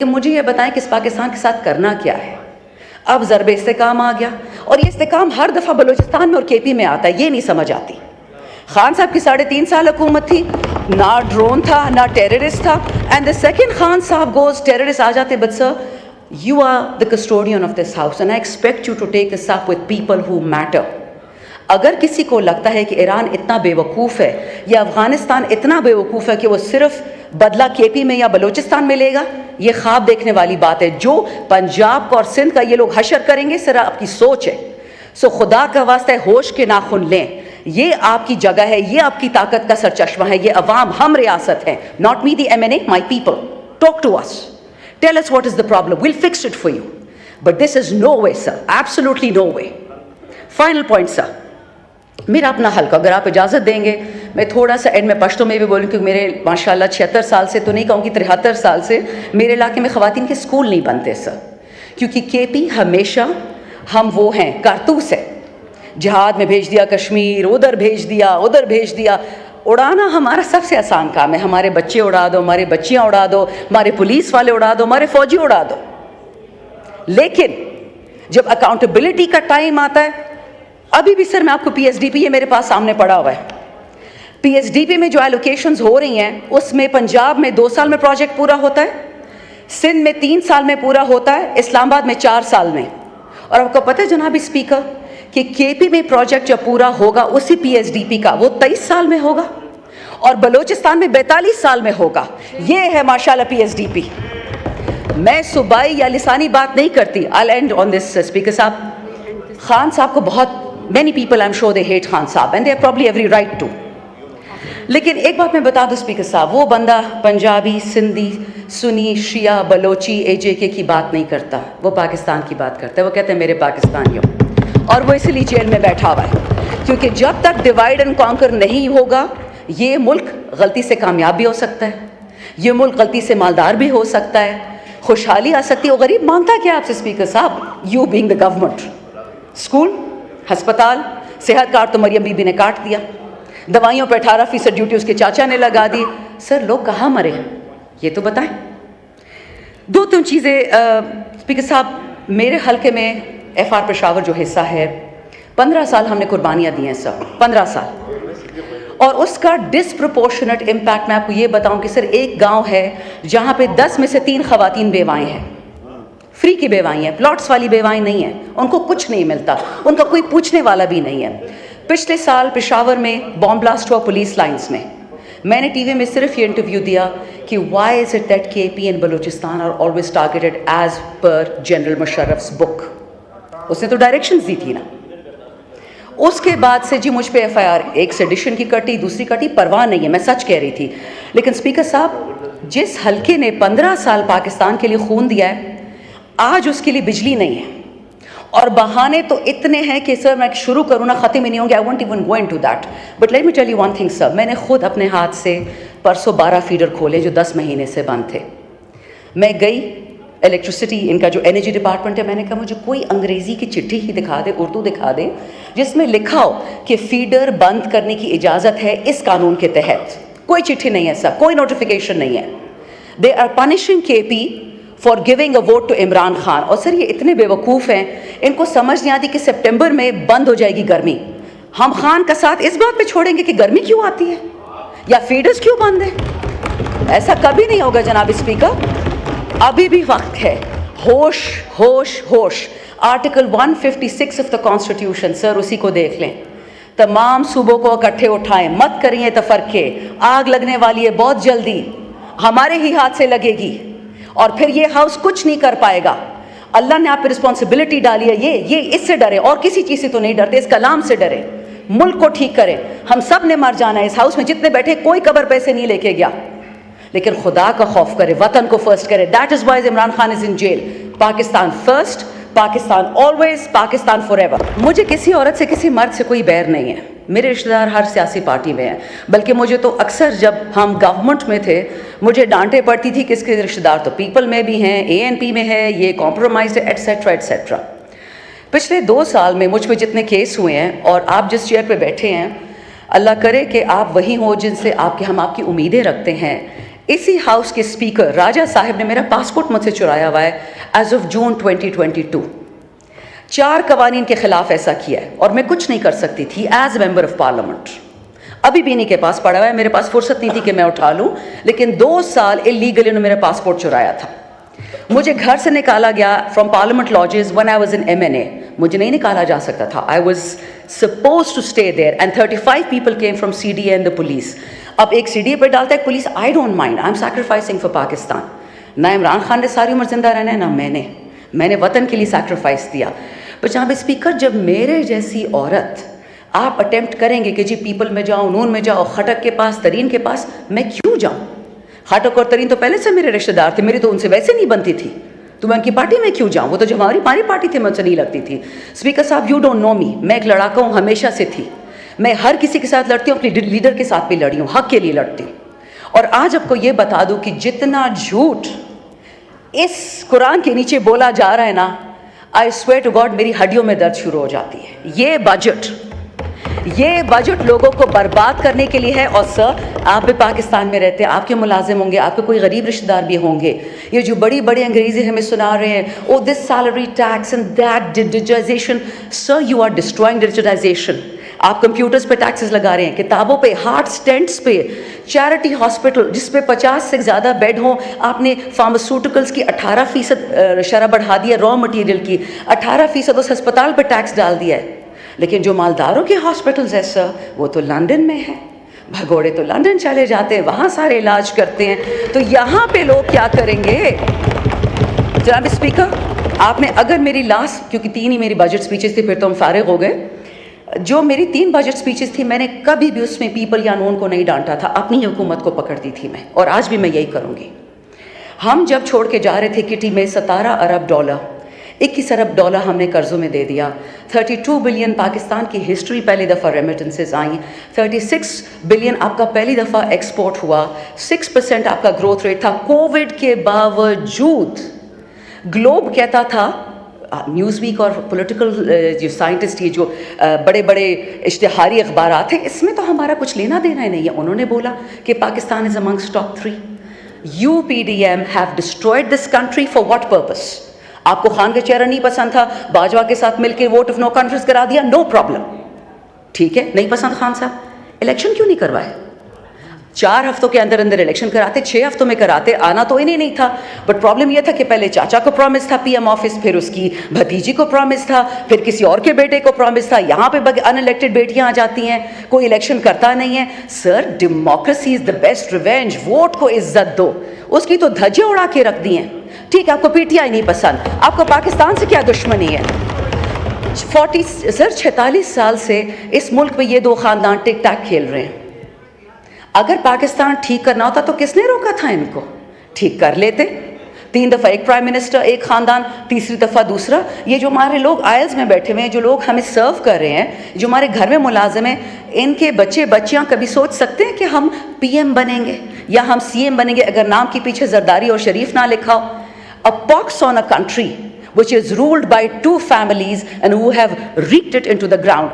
कि मुझे ये बताएं कि इस पाकिस्तान के साथ करना क्या है। अब ज़रब इस्तेकाम आ गया और ये इस्तेकाम हर दफ़ा बलूचिस्तान में और केपी में आता है, ये नहीं समझ आती। खान साहब की 3.5 साल हुकूमत थी, ना ड्रोन था ना टेररिस्ट था, एंड द सेकंड खान साहब गोज टेररिस्ट आ जाते, but sir you are the custodian of this house and I expect you to take this up with people who matter. अगर किसी को लगता है कि ईरान इतना बेवकूफ़ है या अफ़गानिस्तान इतना बेवकूफ़ है कि वो सिर्फ बदला केपी में या बलूचिस्तान में लेगा, ये ख्वाब देखने वाली बात है। जो पंजाब और सिंध का ये लोग हशर करेंगे, सिर्फ आपकी सोच है। सो खुदा का वास्ता है, होश के नाखून लें, ये आपकी जगह है, ये आपकी ताकत का सरचश्मा है, ये अवाम, हम रियासत है, not me the MNA, my people. Talk to us, tell us what is the problem, will fix it for you, but this is no way sir, absolutely no way. Final point sir, मेरा अपना हल्का, अगर आप इजाज़त देंगे मैं थोड़ा सा एंड में पश्तो में भी बोलूँ, क्योंकि मेरे माशाल्लाह 76 साल से तो नहीं कहूँगी, 73 साल से मेरे इलाके में ख़वातीन के स्कूल नहीं बनते सर, क्योंकि केपी हमेशा हम वो हैं, कारतूस है, जिहाद में भेज दिया कश्मीर, उधर भेज दिया, उधर भेज दिया। उड़ाना हमारा सबसे आसान काम है, हमारे बच्चे उड़ा दो, हमारे बच्चियाँ उड़ा दो, हमारे पुलिस वाले उड़ा दो, हमारे फ़ौजी उड़ा दो। लेकिन जब अकाउंटेबिलिटी का टाइम आता है, अभी भी सर मैं आपको PSDP ये मेरे पास सामने पड़ा हुआ है, PSDP में जो एलोकेशंस हो रही हैं उसमें पंजाब में 2 साल में प्रोजेक्ट पूरा होता है, सिंध में 3 साल में पूरा होता है, इस्लामाबाद में 4 साल में। और आपको पता है जनाब स्पीकर कि केपी में प्रोजेक्ट जब पूरा होगा उसी PSDP का, वो 23 साल में होगा और बलूचिस्तान में 42 साल में होगा। ये है माशाल्लाह PSDP। मैं सुबाई या लिसानी बात नहीं करती। आई एंड ऑन दिस स्पीकर साहब, खान साहब को बहुत many people I'm sure they hate Khan साहब and they have probably every right to। लेकिन एक बात मैं बता दूं स्पीकर साहब, वो बंदा पंजाबी, सिंधी, सुनी, शिया, बलोची, AJK की बात नहीं करता, वो पाकिस्तान की बात करता है। वो कहते हैं मेरे पाकिस्तानियों, और वो इसलिए जेल में बैठा हुआ है, क्योंकि जब तक डिवाइड एंड कॉन्कर नहीं होगा ये मुल्क गलती से कामयाब भी हो सकता है, ये मुल्क गलती से मालदार भी हो सकता है, खुशहाली आ सकती है। वो गरीब मांगता क्या आपसे स्पीकर साहब? You being the government, school, अस्पताल, सेहत कार्ड तो मरियम बीबी ने काट दिया, दवाइयों पर 18% ड्यूटी उसके चाचा ने लगा दी। सर लोग कहाँ मरे हैं ये तो बताएं। 2-3 चीज़ें स्पीकर साहब, मेरे हल्के में FR पेशावर जो हिस्सा है, 15 साल हमने कुर्बानियाँ दी हैं सर, 15 साल, और उसका डिसप्रोपोर्शनेट इम्पैक्ट मैं आपको ये बताऊँ कि सर एक गाँव है जहाँ पे 10 में से 3 ख़वातीन बेवाएँ हैं, फ्री की बेवाई हैं, प्लॉट्स वाली बेवाई नहीं है, उनको कुछ नहीं मिलता, उनका कोई पूछने वाला भी नहीं है। पिछले साल पेशावर में बॉम्ब ब्लास्ट हुआ पुलिस लाइंस में, मैंने टीवी में सिर्फ ये इंटरव्यू दिया कि why is it that KP and Balochistan are always targeted as per general Musharraf's book. उसने तो डायरेक्शंस दी थी ना। उसके बाद से जी मुझ पे FIR एक सेडिशन की कटी, दूसरी कटी, परवाह नहीं है, मैं सच कह रही थी। लेकिन स्पीकर साहब, जिस हल्के ने 15 साल पाकिस्तान के लिए खून दिया है, आज उसके लिए बिजली नहीं है, और बहाने तो इतने हैं कि सर मैं शुरू करूँ ना ख़त्म ही नहीं होंगे। I won't even go into that, but let me tell you one thing sir, मैंने खुद अपने हाथ से परसों 12 फीडर खोले जो 10 महीने से बंद थे। मैं गई इलेक्ट्रिसिटी, इनका जो एनर्जी डिपार्टमेंट है, मैंने कहा मुझे कोई अंग्रेज़ी की चिट्ठी ही दिखा दे, उर्दू दिखा दे, जिसमें लिखा हो कि फीडर बंद करने की इजाज़त है इस कानून के तहत। कोई चिट्ठी नहीं है सर, कोई नोटिफिकेशन नहीं है। They are punishing KP for giving a vote to Imran Khan. और सर ये इतने बेवकूफ़ हैं, इनको समझ नहीं आती कि सितंबर में बंद हो जाएगी गर्मी। हम खान का साथ इस बात पे छोड़ेंगे कि गर्मी क्यों आती है या फीडर्स क्यों बंद है? ऐसा कभी नहीं होगा जनाब स्पीकर, अभी भी वक्त है। होश होश होश। Article 156 of the constitution sir, उसी को देख लें। तमाम सूबों को इकट्ठे उठाएं, मत करिए तफरके, आग लगने वाली है बहुत जल्दी, हमारे ही हाथ से लगेगी और फिर ये हाउस कुछ नहीं कर पाएगा। अल्लाह ने आप पे रिस्पॉन्सिबिलिटी डाली है, ये इससे डरे, और किसी चीज़ से तो नहीं डरते, इस कलाम से डरे। मुल्क को ठीक करें, हम सब ने मर जाना है, इस हाउस में जितने बैठे कोई कब्र पैसे नहीं लेके गया, लेकिन खुदा का खौफ करे, वतन को फर्स्ट करे। That is why Imran Khan is in jail. Pakistan first, Pakistan always, Pakistan forever. मुझे किसी औरत से, किसी मर्द से कोई बैर नहीं है, मेरे रिश्तेदार हर सियासी पार्टी में हैं, बल्कि मुझे तो अक्सर जब हम गवर्नमेंट में थे मुझे डांटे पड़ती थी कि इसके रिश्तेदार तो पीपल में भी हैं, ANP में है, ये कॉम्प्रोमाइज है, एट्सेट्रा एट्सेट्रा। पिछले 2 साल में मुझ पर जितने केस हुए हैं, और आप जिस चेयर पे बैठे हैं, अल्लाह करे कि आप वही हो जिनसे हम आपकी उम्मीदें रखते हैं। इसी हाउस के स्पीकर राजा साहब ने मेरा पासपोर्ट मुझसे चुराया हुआ है एज ऑफ जून 2022। 4 कवानीन के खिलाफ ऐसा किया है और मैं कुछ नहीं कर सकती थी एज मेंबर ऑफ पार्लियामेंट। अभी भी इन्हीं के पास पड़ा हुआ है, मेरे पास फुर्सत नहीं थी कि मैं उठा लूं, लेकिन 2 साल इलीगली उन्होंने मेरा पासपोर्ट चुराया था। मुझे घर से निकाला गया from parliament lodges when I was in MNA। मुझे नहीं निकाला जा सकता था, I was supposed to stay there and 35 people came from CDA and the police. अब एक CDA पे डालता है police, I don't mind, I am sacrificing for Pakistan. ना इमरान खान ने सारी उम्र जिंदा रहना है, ना मैंने वतन के लिए सैक्रिफाइस दिया। पर जहाँ पे स्पीकर, जब मेरे जैसी औरत आप अटेम्प्ट करेंगे कि जी पीपल में जाओ, नून में जाओ, खटक के पास, तरीन के पास, मैं क्यों जाऊँ? खटक और तरीन तो पहले से मेरे रिश्तेदार थे, मेरी तो उनसे वैसे नहीं बनती थी, तो मैं उनकी पार्टी में क्यों जाऊँ? वो तो जो हमारी पार्टी थी, मैं उनसे नहीं लगती थी। स्पीकर साहब, यू डोंट नो मी, मैं एक लड़ाका हूँ, हमेशा से थी। मैं हर किसी के साथ लड़ती हूँ, अपनी लीडर के साथ भी लड़ी हूँ, हक के लिए लड़ती हूँ। और आज आपको ये बता दूँ कि जितना झूठ इस कुरान के नीचे बोला जा रहा है ना, आई स्वेयर टू गॉड मेरी हड्डियों में दर्द शुरू हो जाती है। ये बजट लोगों को बर्बाद करने के लिए है। और सर, आप भी पाकिस्तान में रहते हैं, आपके मुलाजिम होंगे, आपके कोई गरीब रिश्तेदार भी होंगे। ये जो बड़ी बड़ी अंग्रेजी हमें सुना रहे हैं, oh this salary tax and that digitisation, sir you are destroying digitisation. आप कंप्यूटर्स पे टैक्सेस लगा रहे हैं, किताबों पे, हार्ट स्टेंट्स पे, चैरिटी हॉस्पिटल जिस पे 50 से ज़्यादा बेड हो, आपने फार्मास्यूटिकल्स की 18% शरह बढ़ा दिया, रॉ मटेरियल की 18% उस अस्पताल पे टैक्स डाल दिया है। लेकिन जो मालदारों के हॉस्पिटल्स है सर, वो तो लंदन में है, भगोड़े तो लंदन चले जाते हैं, वहाँ सारे इलाज करते हैं। तो यहाँ पे लोग क्या करेंगे? जनाब स्पीकर, आपने अगर मेरी लास्ट, क्योंकि 3 ही मेरी बजट स्पीचेस थी, फिर तो हम फारिग हो गए, जो मेरी 3 बजट स्पीचेस थी, मैंने कभी भी उसमें पीपल या नून को नहीं डांटा था, अपनी हुकूमत को पकड़ती थी मैं, और आज भी मैं यही करूँगी। हम जब छोड़ के जा रहे थे किटी में $17 अरब, 21 अरब डॉलर हमने कर्ज़ों में दे दिया। 32 बिलियन पाकिस्तान की हिस्ट्री पहली दफ़ा रेमिटेंसेस आई। 36 बिलियन आपका पहली दफ़ा एक्सपोर्ट हुआ। 6% आपका ग्रोथ रेट था। कोविड के बावजूद ग्लोब कहता था, न्यूज़ वीक और पॉलिटिकल जो साइंटिस्ट, ये जो बड़े बड़े इश्तिहारी अखबार थे, इसमें तो हमारा कुछ लेना देना ही नहीं है। उन्होंने बोला कि Pakistan is amongst top 3। UPDM have destroyed this country for what purpose? आपको खान का चेहरा नहीं पसंद था, बाजवा के साथ मिलकर वोट ऑफ नो कॉन्फिडेंस करा दिया, नो प्रॉब्लम, ठीक है, नहीं पसंद खान साहब, इलेक्शन क्यों नहीं करवाए? 4 हफ्तों के अंदर अंदर इलेक्शन कराते, 6 हफ्तों में कराते, आना तो इन्हें नहीं था। बट प्रॉब्लम यह था कि पहले चाचा को प्रॉमिस था PM ऑफिस, फिर उसकी भतीजी को प्रॉमिस था, फिर किसी और के बेटे को प्रॉमिस था। यहाँ पे अनइलेक्टेड बेटियाँ आ जाती हैं, कोई इलेक्शन करता नहीं है। Sir, democracy is the best revenge, vote को इज्जत दो। उसकी तो धज्जियाँ उड़ा के रख दी हैं। ठीक, आपको PTI नहीं पसंद, आपको पाकिस्तान से क्या दुश्मनी है? 46 साल से इस मुल्क में ये 2 खानदान टिक टैक खेल रहे हैं। अगर पाकिस्तान ठीक करना होता तो किसने रोका था इनको? ठीक कर लेते। 3 दफ़ा एक प्राइम मिनिस्टर, एक खानदान, तीसरी दफ़ा दूसरा। ये जो हमारे लोग आयल्स में बैठे हुए हैं, जो लोग हमें सर्व कर रहे हैं, जो हमारे घर में मुलाजिम हैं, इनके बच्चे बच्चियां कभी सोच सकते हैं कि हम PM बनेंगे या हम CM बनेंगे अगर नाम के पीछे जरदारी और शरीफ ना लिखा हो? A pox on a country which is ruled by 2 families and who have reeked it into the ground.